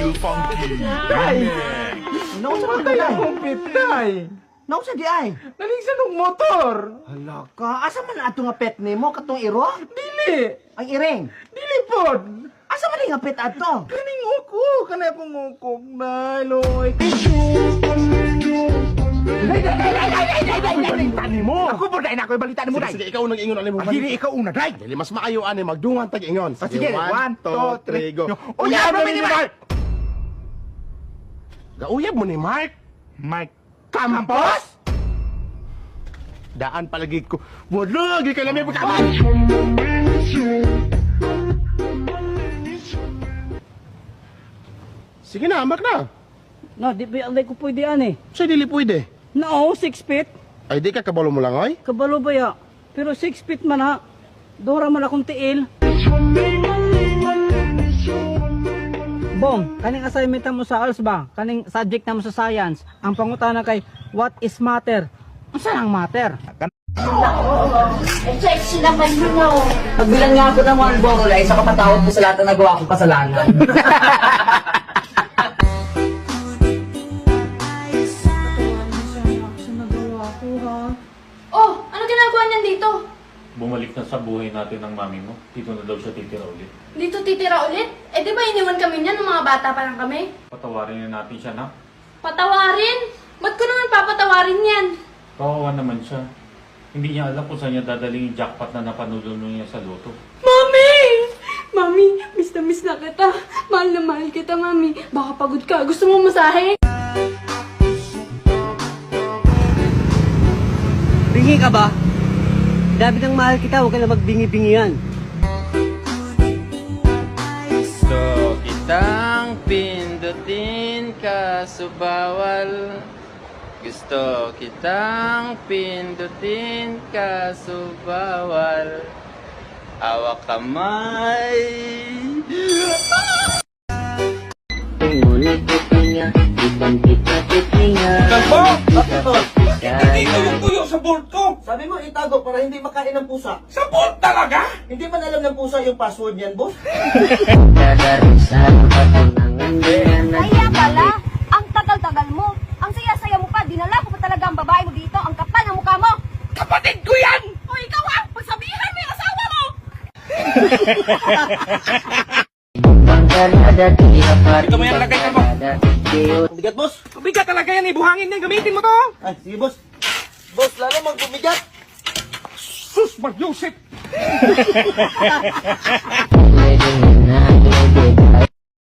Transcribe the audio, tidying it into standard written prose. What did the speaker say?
feel funky. Day! Naon sa Patay day? ang kumpit, day! Naon sa di ay? Naling sa nung motor! Hala ka, asa man ato nga pet nimo katong iro? Dili! Ang iring. Dili pod! Asa man nga pet ato? Kaning uko! Kanay akong ukok, day, loy! Tani mo. Ako po, day, na ako ibalita mo, day! Sige, ikaw unang ingon ano mo. Dili, ikaw una, day! Dili mas maayo ani magdungan tag ingon. Sige, 1, 2, 3, go. Uyab mo ni Mark! Gauyab mo ni Mark. Mark Campos? Daan palagi ko. Wala, gi ka namin pagkaman. Sige na, amak na. No, di ba alay ko pwede ani? Sa dili pwede. No, 6 feet. Ay di ka kabalo mo lang oy. Kabalo ba ya? Pero 6 feet man ha. Dora man akong tiil. Bong, kaning assignment mo sa ALS ba? Kaning subject mo sa science. Ang pangutana kay what is matter? Unsa ang matter? Sexy naman yun oh. Pagbilang nga ako ng one ball, ay isa kapatawad ko sa lahat ng nagawa kong kasalanan. Oh, ano ginagawa niyan dito? Bumalik na sa buhay natin ng mami mo. Dito na daw siya titira ulit. Dito titira ulit? Eh di ba iniwan kami niyan nung mga bata pa lang kami? Patawarin na natin siya, na. Patawarin? Ba't ko naman papatawarin yan? Kawawa naman siya. Hindi niya alam kung saan niya dadaling yung jackpot na napanulong niya sa loto. Mami! Mami, miss na kita. Mahal na mahal kita, Mami. Baka pagod ka. Gusto mo masahe? Bingi ka ba? Dabi ng mahal kita, huwag ka na magbingi-bingihan. Gusto kitang pindutin kaso bawal. Gusto kitang pindutin kaso bawal. Hawak kamay. Ngunit titinga, ibang kita titinga. Hindi ko yung tuyo sa bolt ko! Sabi mo itago para hindi makain ng pusa. Sa bolt talaga! Hindi man alam ng pusa yung password niyan, boss. Dadarusan patunangan din. Kaya pala, ang tagal-tagal mo. Ang saya-saya mo pa, dinala ko pa talaga ang babae mo dito. Ang kapal ng mukha mo. Kapatid ko yan! O ikaw ah, pagsabihan mo yung asawa mo. Ito mo yan, lagay ka mo. Bigat, boss. Mabigat talaga yan eh! Buhangin yan! Gamitin mo to! Ay, sige, boss. Boss, lalo magbumigat. Sus! Mag-Yusip!